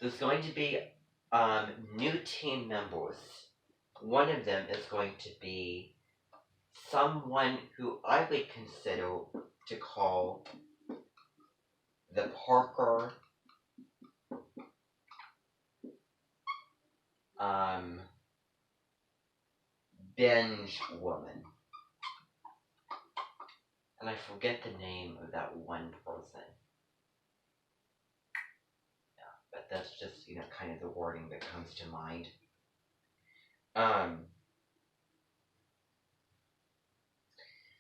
there's going to be new team members. One of them is going to be someone who I would consider to call the Parker binge woman. And I forget the name of that one person. Yeah, but that's just, kind of the wording that comes to mind.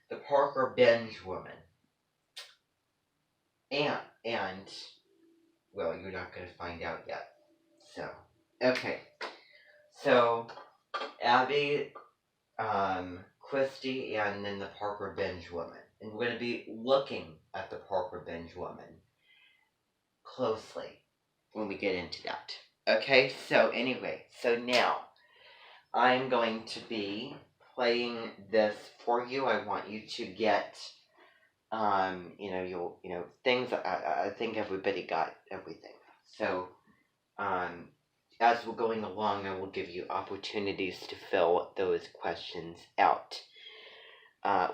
The Parker binge woman. And, well, you're not going to find out yet. So, okay. So, Abby, Christy, and then the Parker binge woman. And we're going to be looking at the Parker binge woman closely when we get into that. Okay, so anyway, so now I'm going to be playing this for you. I want you to get, things. I think everybody got everything. So, as we're going along, I will give you opportunities to fill those questions out.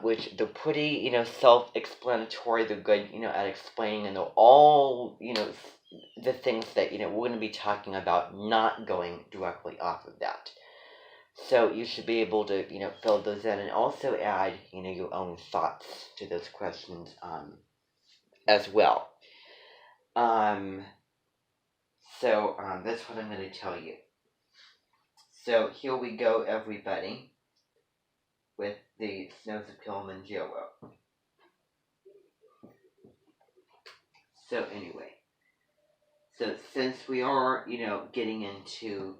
Which they're pretty, self-explanatory. They're good, at explaining, and they're all, the things that, we're going to be talking about, not going directly off of that. So you should be able to, fill those in and also add, your own thoughts to those questions, as well. So that's what I'm going to tell you. So here we go, everybody, with the Snows of Kilimanjaro. So anyway, so since we are, getting into,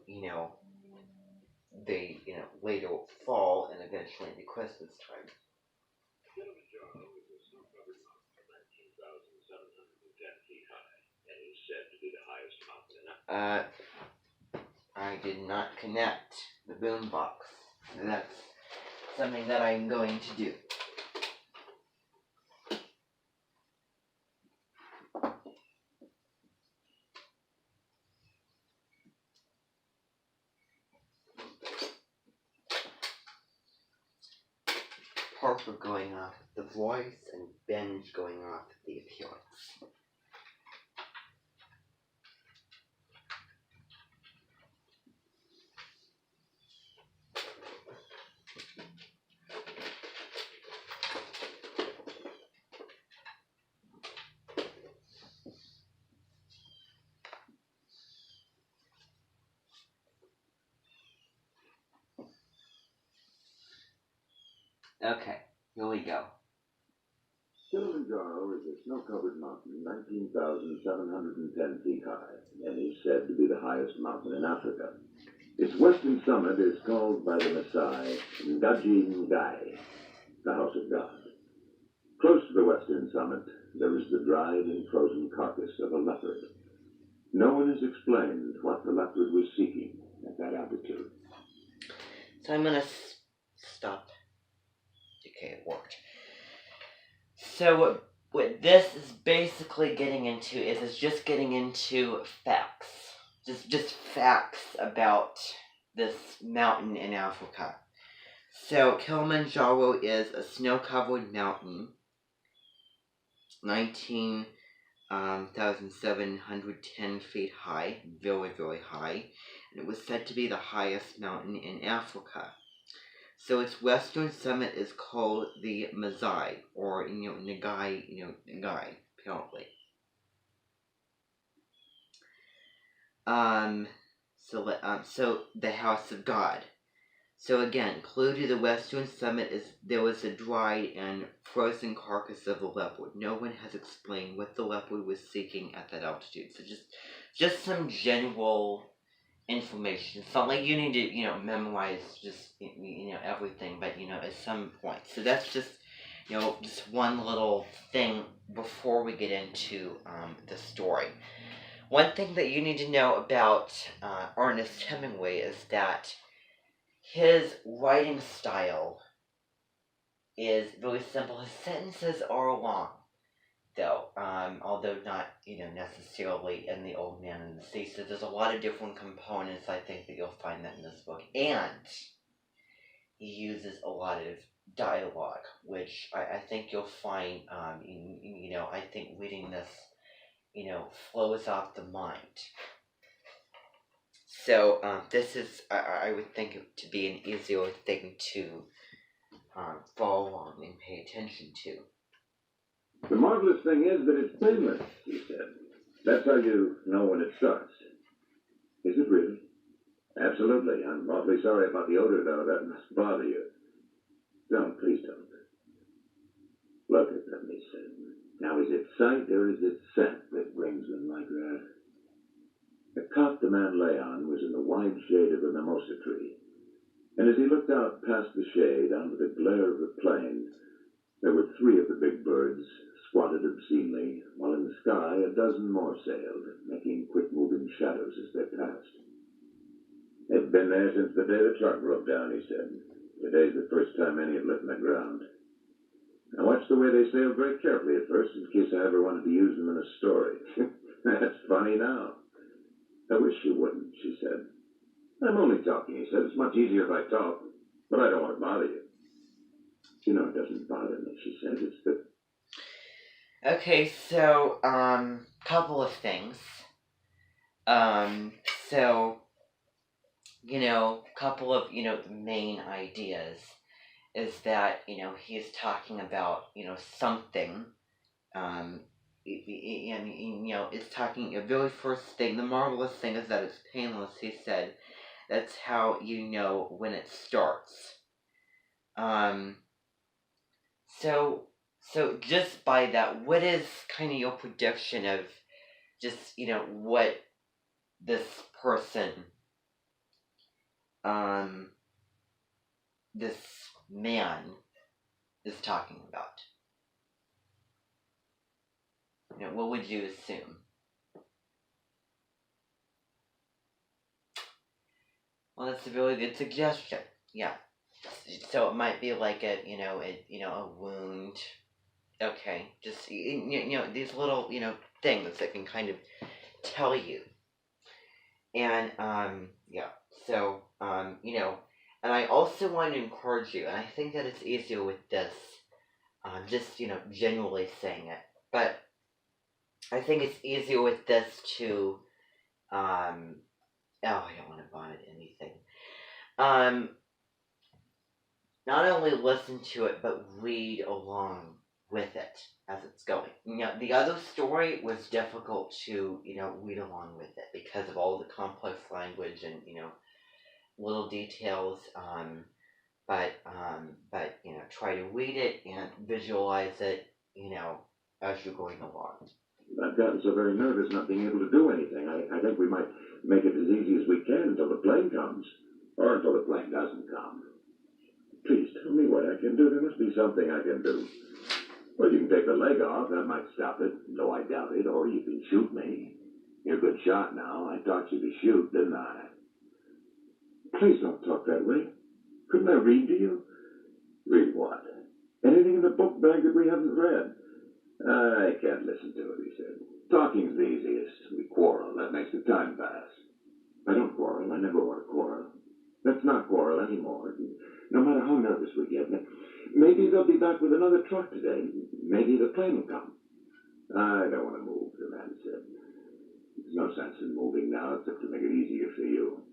the, later fall and eventually the Christmas time. I did not connect the boombox. So that's something that I'm going to do. Parker going off the voice and Binge going off the appearance. Okay, here we go. Kilimanjaro is a snow-covered mountain 19,710 feet high, and is said to be the highest mountain in Africa. Its western summit is called by the Maasai Ngaji Ngai, the House of God. Close to the western summit, there is the dried and frozen carcass of a leopard. No one has explained what the leopard was seeking at that altitude. So I'm going to stop. Okay, it worked. So what this is basically getting into is just getting into facts. Just facts about this mountain in Africa. So Kilimanjaro is a snow-covered mountain, 19,710 feet high, very, very high, and it was said to be the highest mountain in Africa. So its western summit is called the Maasai, or, Ngai, apparently. So the House of God. So again, close to the western summit there was a dried and frozen carcass of a leopard. No one has explained what the leopard was seeking at that altitude. So just some general information. It's not like you need to, memorize just, everything, but, at some point. So that's just, just one little thing before we get into the story. One thing that you need to know about Ernest Hemingway is that his writing style is very simple. His sentences are long. though, although not, necessarily in The Old Man and the Sea. So there's a lot of different components. I think that you'll find that in this book. And he uses a lot of dialogue, which I think you'll find, I think reading this, flows off the mind. So this is, I would think it to be an easier thing to follow along and pay attention to. The marvelous thing is that it's painless, he said. That's how you know when it starts. Is it really? Absolutely. I'm awfully sorry about the odor, though. That must bother you. Don't, please don't. Look at them, he said. Now, is it sight or is it scent that brings them like that? The cot the man lay on was in the wide shade of the mimosa tree, and as he looked out past the shade onto the glare of the plain, there were 3 of the big birds squatted obscenely, while in the sky a dozen more sailed, making quick-moving shadows as they passed. They've been there since the day the truck broke down, he said. Today's the first time any have left the ground. I watched the way they sailed very carefully at first, in case I ever wanted to use them in a story. That's funny now. I wish you wouldn't, she said. I'm only talking, he said. It's much easier if I talk, but I don't want to bother you. You know, it doesn't bother me, she said. It's the... Okay, so, couple of things. Couple of, the main ideas is that, he's talking about, something, it's talking, the very first thing, the marvelous thing is that it's painless, he said. That's how you know when it starts. So just by that, what is kind of your prediction of just, what this person, this man is talking about? What would you assume? Well, that's a really good suggestion. Yeah. So it might be like a wound. Okay, just these little things that can kind of tell you. And so and I also want to encourage you, and I think that it's easier with this, just generally saying it, but I think it's easier with this to I don't want to vomit anything. Not only listen to it, but read along with it as it's going. The other story was difficult to, read along with it because of all the complex language and, little details. But try to read it and visualize it, as you're going along. I've gotten so very nervous not being able to do anything. I think we might make it as easy as we can until the plane comes. Or until the plane doesn't come. Please tell me what I can do. There must be something I can do. Well, you can take the leg off. That might stop it. Though I doubt it. Or you can shoot me. You're a good shot now. I taught you to shoot, didn't I? Please don't talk that way. Couldn't I read to you? Read what? Anything in the book bag that we haven't read? I can't listen to it, he said. Talking's the easiest. We quarrel. That makes the time pass. I don't quarrel. I never want to quarrel. Let's not quarrel anymore. No matter how nervous we get. Maybe they'll be back with another truck today. Maybe the plane will come. I don't want to move, the man said. There's no sense in moving now except to make it easier for you.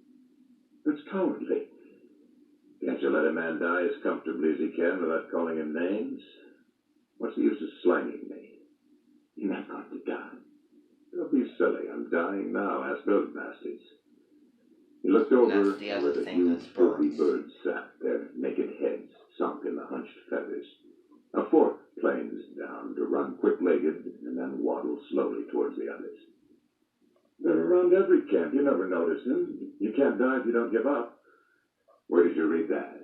That's cowardly. Can't you let a man die as comfortably as he can without calling him names? What's the use of slanging me? You're not going to die. Don't be silly. I'm dying now. Ask those bastards. He looked over where the huge filthy birds sat, their naked heads sunk in the hunched feathers. A fourth planes down to run quick-legged and then waddle slowly towards the others. They're around every camp. You never notice them. You can't die if you don't give up. Where did you read that?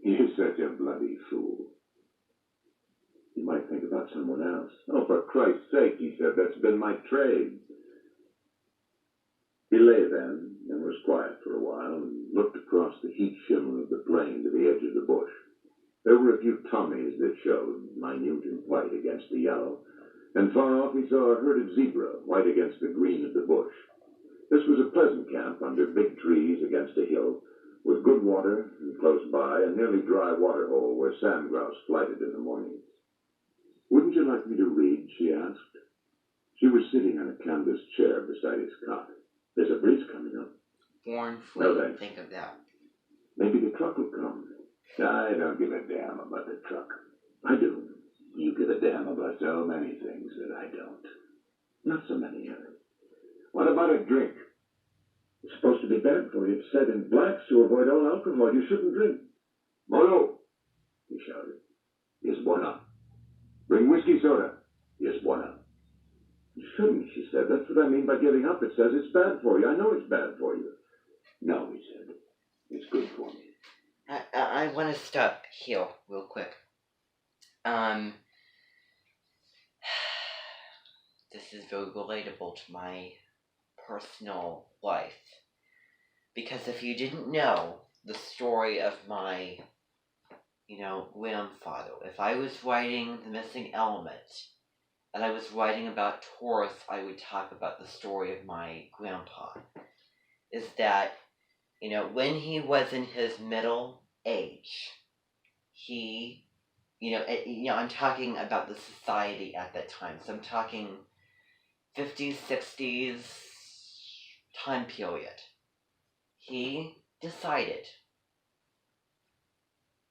You're such a bloody fool. You might think about someone else. Oh, for Christ's sake, he said, that's been my trade. He lay then and was quiet for a while and looked across the heat shimmer of the plain to the edge of the bush. There were a few Tommies that showed, minute and white against the yellow, and far off he saw a herded zebra, white against the green of the bush. This was a pleasant camp under big trees against a hill, with good water, and close by a nearly dry water hole where sand grouse flighted in the mornings. "Wouldn't you like me to read?" she asked. She was sitting on a canvas chair beside his cot. "There's a breeze coming up." Born free. No thanks. Think of that. "Maybe the truck will come." "I don't give a damn about the truck." "I do." "You give a damn about so many things that I don't." "Not so many, Harry." "What about a drink?" "It's supposed to be bad for you. It's said in blacks to avoid all alcohol. You shouldn't drink." "Molo!" he shouted. "Yes, buena." "Bring whiskey soda." "Yes, buena." "You shouldn't," she said. "That's what I mean by giving up. It says it's bad for you. I know it's bad for you." "No," he said. "It's good for me." I want to stop here real quick. This is very relatable to my personal life. Because if you didn't know the story of my, grandfather, if I was writing The Missing Element, and I was writing about Taurus, I would talk about the story of my grandpa. Is that, when he was in his middle age, he, I'm talking about the society at that time. So I'm talking 50s, 60s time period. He decided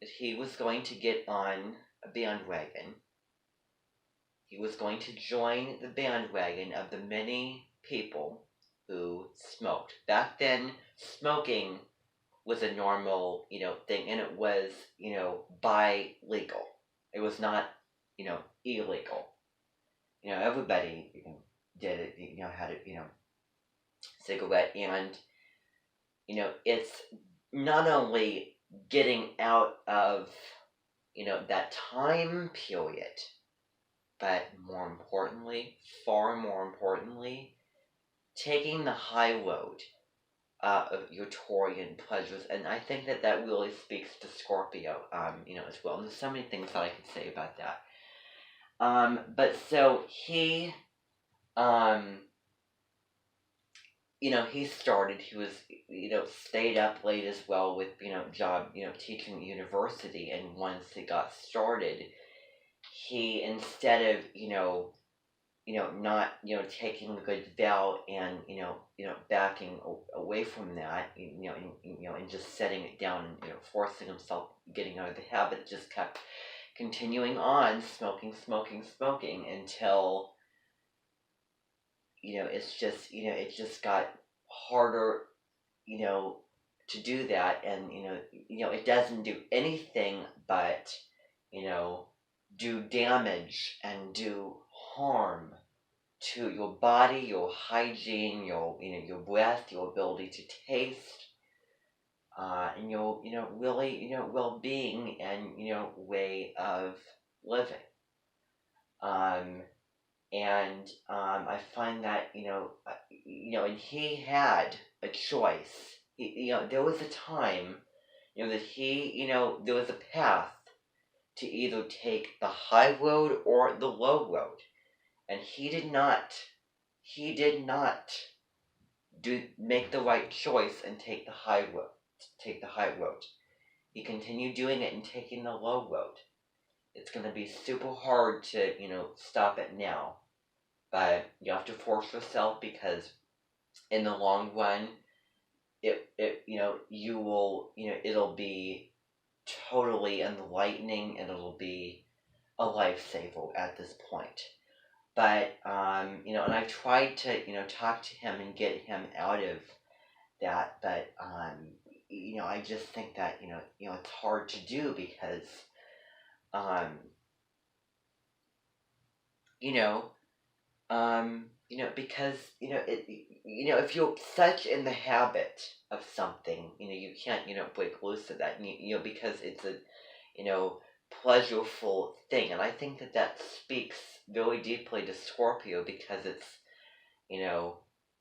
that he was going to get on a bandwagon. He was going to join the bandwagon of the many people who smoked. Back then, smoking was a normal, thing, and it was, bi-legal. It was not, illegal. Everybody, did it, had a, cigarette, and, it's not only getting out of, that time period, but more importantly, far more importantly, taking the high road of your Taurian pleasures. And I think that really speaks to Scorpio, as well. And there's so many things that I could say about that. But so he, he started, he was, stayed up late as well with, job, teaching at university. And once it got started, he, instead of, not, taking a good vow and, backing away from that, and just setting it down and, forcing himself, getting out of the habit, just kept continuing on smoking until, it's just, it just got harder, to do that. And, it doesn't do anything but, do damage and do harm to your body, your hygiene, your breath, your ability to taste, and your really well-being and way of living. And I find that and he had a choice. There was a time that he there was a path to either take the high road or the low road. And he did not make the right choice and take the high road. He continued doing it and taking the low road. It's going to be super hard to, stop it now. But you have to force yourself, because in the long run, you will, it'll be totally enlightening, and it'll be a lifesaver at this point. But, and I tried to, talk to him and get him out of that, but, I just think that, it's hard to do because, because, if you're such in the habit of something, you can't, break loose of that, and, because it's a, pleasureful thing. And I think that speaks very deeply to Scorpio, because it's,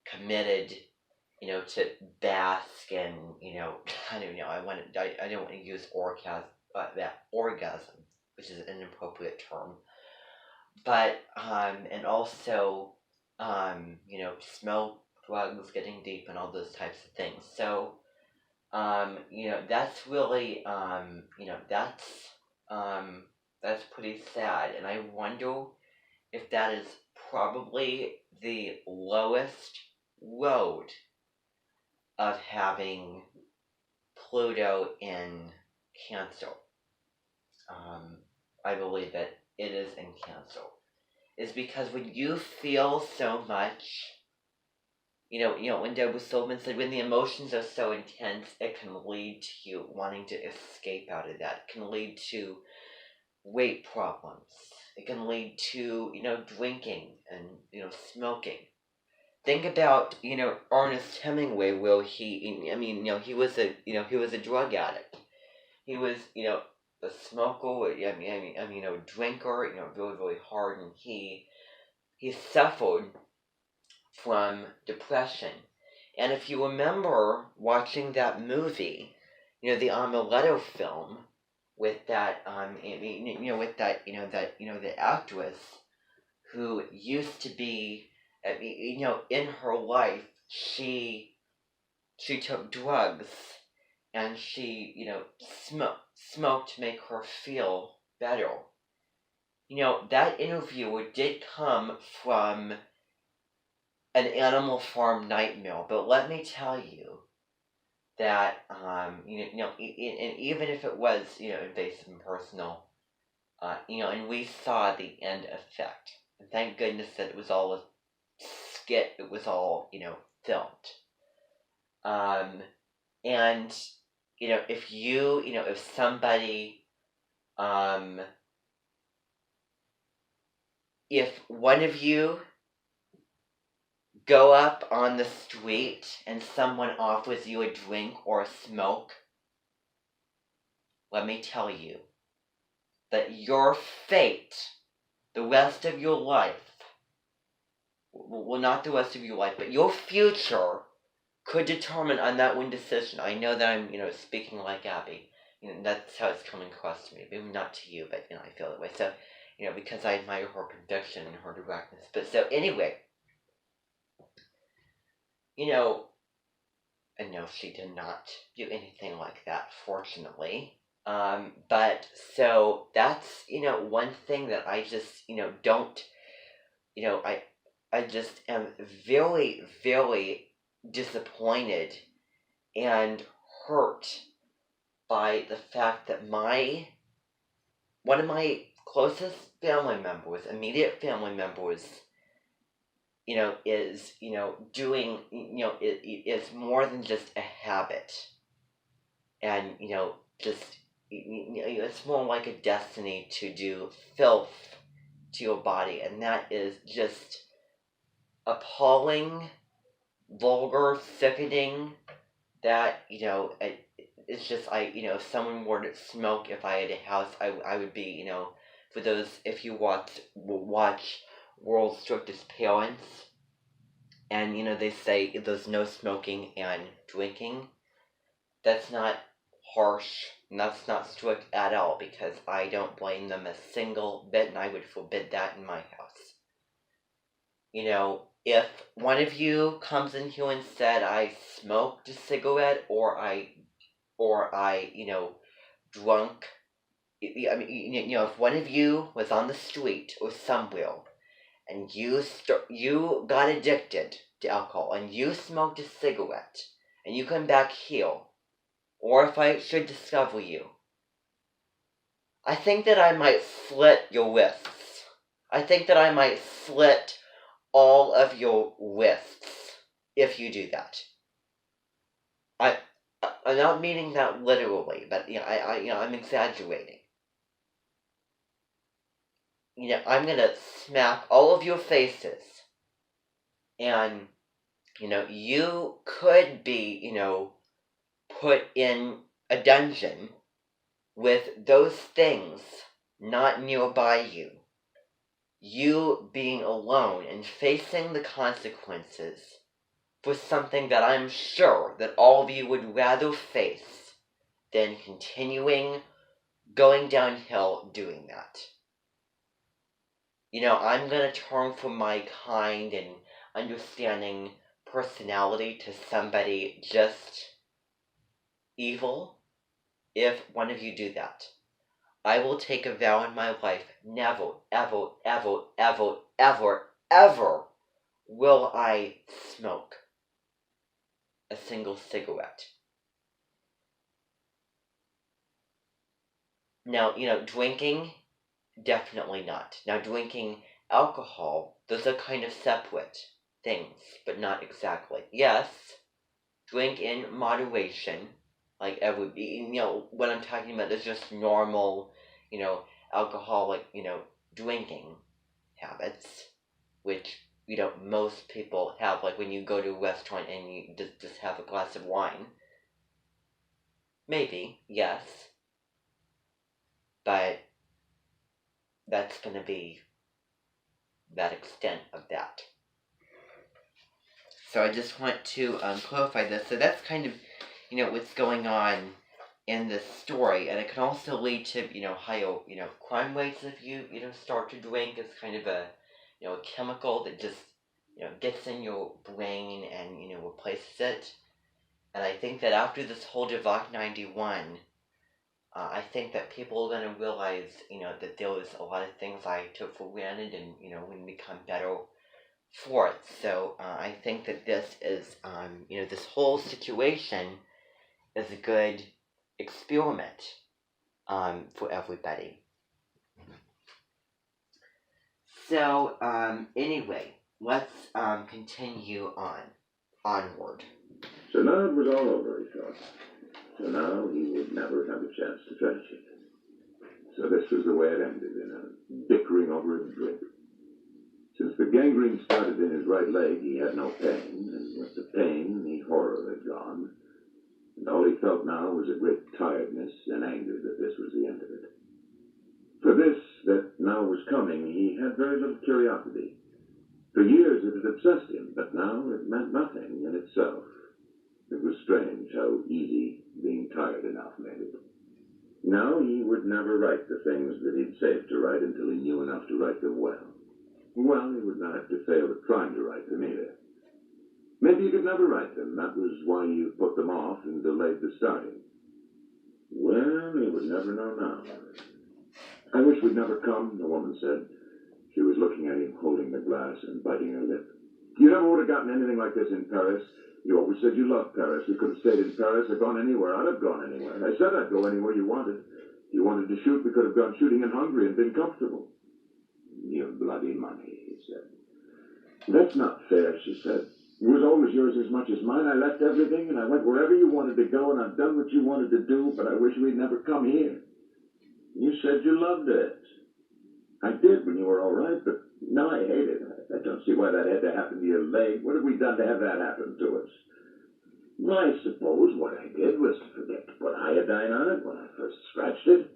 committed, to bask and, I don't know, I don't want to use orgasm, which is an inappropriate term. but and also smoke, drugs, getting deep, and all those types of things. So that's really that's pretty sad, and I wonder if that is probably the lowest road of having Pluto in Cancer. I believe that it is in Cancer. Is because when you feel so much, when Deborah Silverman said when the emotions are so intense, it can lead to you wanting to escape out of that. It can lead to weight problems. It can lead to, drinking and, smoking. Think about, Ernest Hemingway, where he was a drug addict. He was, a smoker, a drinker, really, really hard, and he suffered from depression. And if you remember watching that movie, the Armaletto film, with that, the actress who used to be, in her life, she took drugs, and she, smoked to make her feel better. That interviewer did come from an Animal Farm nightmare, but let me tell you that, and even if it was, invasive and personal, and we saw the end effect. And thank goodness that it was all a skit, it was all, filmed. And, if somebody, if one of you go up on the street and someone offers you a drink or a smoke, let me tell you that your fate, the rest of your life, well, not the rest of your life, but your future could determine on that one decision. I know that I'm, speaking like Abby. That's how it's coming across to me. Maybe not to you, but, I feel that way. So, because I admire her conviction and her directness. But so, anyway, and no, she did not do anything like that, fortunately. But so that's, one thing that I just, don't, I just am very, very disappointed and hurt by the fact that one of my closest family members, immediate family members, is, doing, is more than just a habit. And, just, it's more like a destiny to do filth to your body. And that is just appalling, vulgar, sickening, that, it's just, if someone were to smoke, if I had a house, I would be, for those, if you watch World's Strictest Parents, and, they say there's no smoking and drinking, that's not harsh, and that's not strict at all, because I don't blame them a single bit, and I would forbid that in my house. If one of you comes in here and said I smoked a cigarette, or I drunk, if one of you was on the street or somewhere, and you got addicted to alcohol, and you smoked a cigarette, and you come back here, or if I should discover you, I think that I might slit your wrists. I think that I might slit all of your wrists if you do that. I'm not meaning that literally, but I'm exaggerating. I'm gonna smack all of your faces, and you could be, put in a dungeon with those things not nearby you. You being alone and facing the consequences for something that I'm sure that all of you would rather face than continuing going downhill doing that. I'm gonna turn from my kind and understanding personality to somebody just evil if one of you do that. I will take a vow in my life, never, ever, ever, ever, ever, ever will I smoke a single cigarette. Now, drinking, definitely not. Now, drinking alcohol, those are kind of separate things, but not exactly. Yes, drink in moderation, like every, what I'm talking about is just normal, alcoholic, drinking habits, which, most people have, like when you go to a restaurant and you just have a glass of wine. Maybe, yes, but that's going to be that extent of that. So I just want to clarify this. So that's kind of, what's going on in this story, and it can also lead to, higher, crime rates if you, start to drink. It's kind of a, a chemical that just, gets in your brain and, replaces it. And I think that after this whole Devok 91, I think that people are going to realize, that there was a lot of things I took for granted and, when become better for it. So I think that this is, this whole situation is a good experiment for everybody. So anyway, let's continue onward. So now it was all over, he thought. So now he would never have a chance to finish it. So this was the way it ended, in a bickering over a drink. Since the gangrene started in his right leg, he had no pain, and with the pain, the horror had gone. And all he felt now was a great tiredness and anger that this was the end of it. For this that now was coming, he had very little curiosity. For years it had obsessed him, but now it meant nothing in itself. It was strange how easy being tired enough made it. Now he would never write the things that he'd saved to write until he knew enough to write them well. Well, he would not have to fail at trying to write them either. Maybe he could never write them. That was why you put them off and delayed the starting. Well, he would never know now. I wish we'd never come, the woman said. She was looking at him, holding the glass and biting her lip. You never would have gotten anything like this in Paris. You always said you loved Paris. You could have stayed in Paris or gone anywhere. I'd have gone anywhere. I said I'd go anywhere you wanted. If you wanted to shoot, we could have gone shooting in Hungary and been comfortable. Your bloody money, he said. That's not fair, she said. It was always yours as much as mine. I left everything, and I went wherever you wanted to go, and I've done what you wanted to do, but I wish we'd never come here. You said you loved it. I did when you were all right, but now I hate it. I don't see why that had to happen to your leg. What have we done to have that happen to us? Well, I suppose what I did was to forget to put iodine on it when I first scratched it.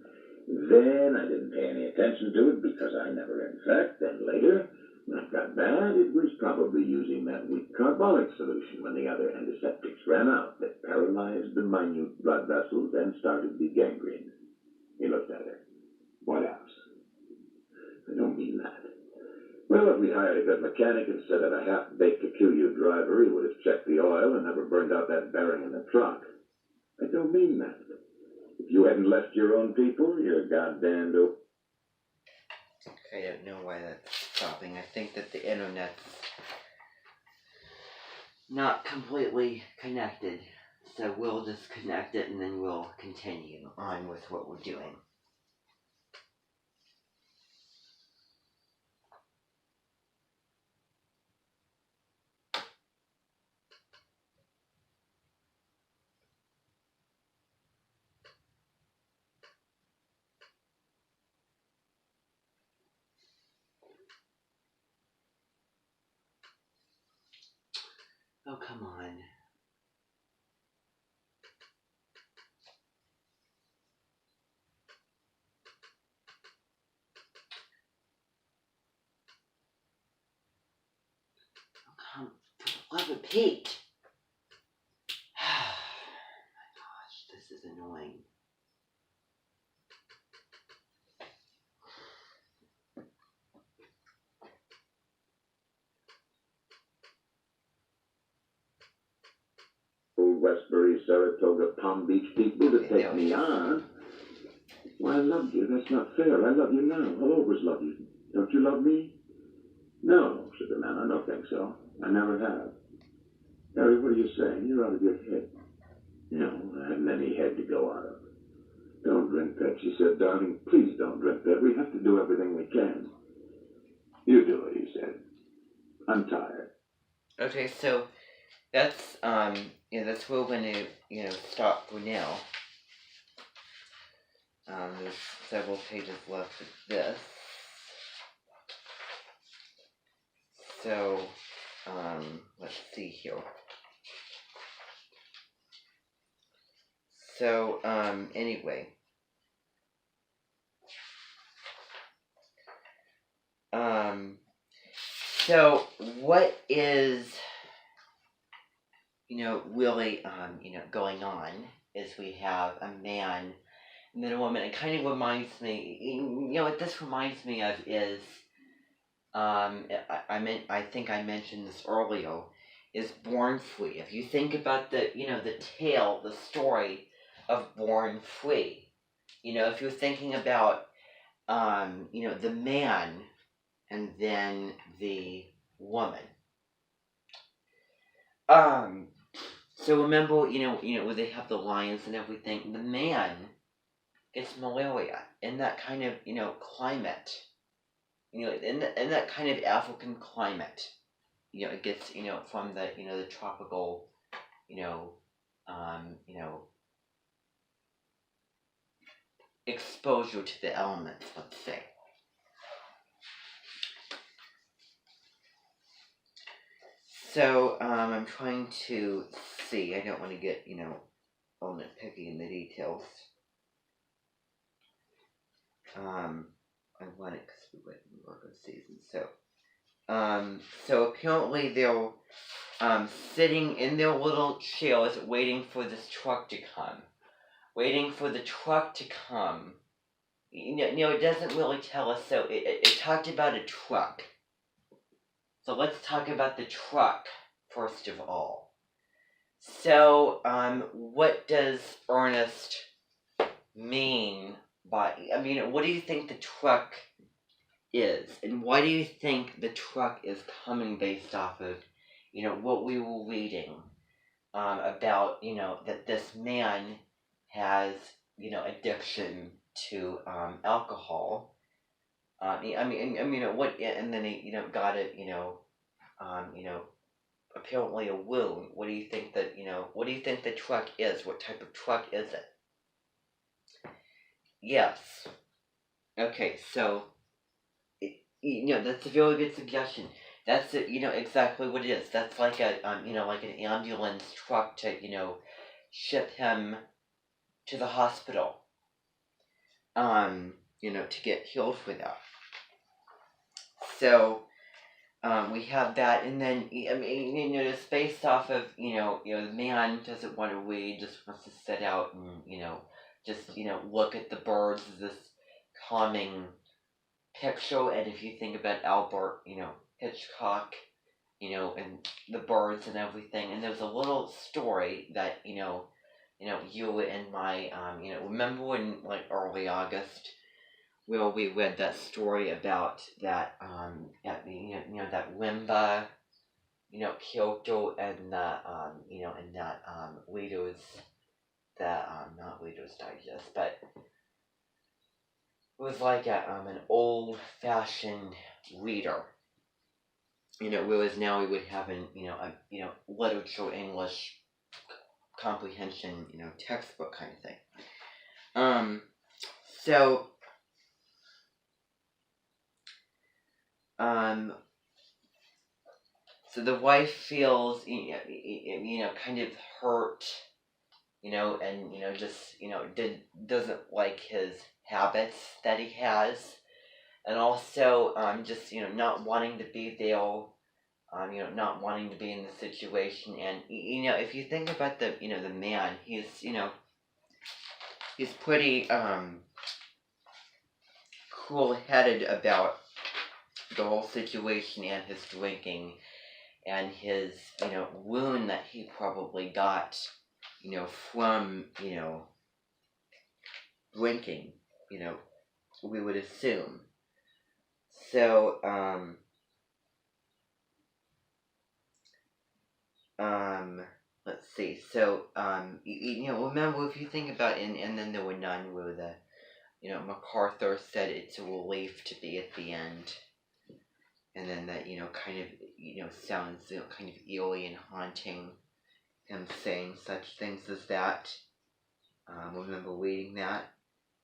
Then I didn't pay any attention to it because I never infect. Then later, when it got bad, it was probably using that weak carbolic solution when the other antiseptics ran out that paralyzed the minute blood vessels and started the gangrene. He looked at her. What else? I don't mean that. Well, if we hired a good mechanic instead of a half-baked Kikuyu driver, he would have checked the oil and never burned out that bearing in the truck. I don't mean that. If you hadn't left your own people, you're goddamned open. I don't know why that's stopping. I think that the internet's not completely connected. So we'll disconnect it and then we'll continue on with what we're doing. Oh, come on. Oh, come. For the love of Pete. Oh my gosh, this is annoying. Westbury, Saratoga, Palm Beach people to take me on. Why, I loved you. That's not fair. I love you now. I'll always love you. Don't you love me? No, said the man. I don't think so. I never have. Harry, what are you saying? You're out of your head. No, I haven't any head to go out of. Don't drink that, she said. Darling, please don't drink that. We have to do everything we can. You do it, he said. I'm tired. Okay, so that's that's where we're gonna stop for now. There's several pages left of this. So let's see here. So anyway. So what is really going on is we have a man and then a woman. It kind of reminds me, what this reminds me of is I think I mentioned this earlier, is Born Free. If you think about the tale, the story of Born Free, if you're thinking about the man and then the woman. So remember, where they have the lions and everything, the man gets malaria in that kind of, climate. In that kind of African climate. It gets, from the, the tropical, exposure to the elements, let's say. So, I'm trying to see, I don't want to get, all nitpicky in the details. I want it because we went in Virgo season, so apparently they're, sitting in their little chairs waiting for this truck to come. Waiting for the truck to come. It doesn't really tell us, so it talked about a truck. So let's talk about the truck, first of all. So, what does Ernest mean by, what do you think the truck is? And why do you think the truck is coming based off of, what we were reading, about, that this man has, addiction to, alcohol. What, and then he, got it, apparently a wound. What do you think that, what do you think the truck is? What type of truck is it? Yes. Okay, so, that's a very good suggestion. That's, exactly what it is. That's like a, like an ambulance truck to, ship him to the hospital, to get healed for that. So, we have that, and then, it's based off of, the man doesn't want to read, just wants to sit out and, just, look at the birds, this calming picture. And if you think about Albert, Hitchcock, and the birds and everything, and there's a little story that, you and my, remember in, like, early August, where we read that story about that, that Wimba, Kyoto, and the, and that, Reader's, not Reader's Digest, but it was like an old-fashioned reader, whereas now we would have an, a literature English comprehension, textbook kind of thing. So, so the wife feels, kind of hurt, and, just, doesn't like his habits that he has, and also, just, not wanting to be there, not wanting to be in the situation. And, if you think about the, the man, he's, he's pretty, cool-headed about the whole situation and his drinking and his, wound that he probably got, from, drinking, we would assume. So, let's see. So, remember if you think about, and then there were none where MacArthur said it's a relief to be at the end. And then that, kind of, sounds, kind of eerie and haunting, him saying such things as that. Remember reading that.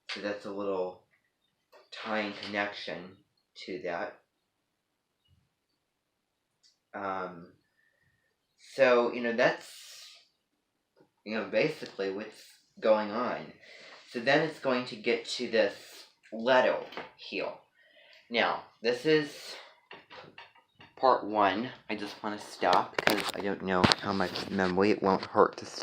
So that's a little tying connection to that. So, that's, basically what's going on. So then it's going to get to this letter here. Now, this is part 1. I just want to stop because I don't know how much memory. It won't hurt to stop.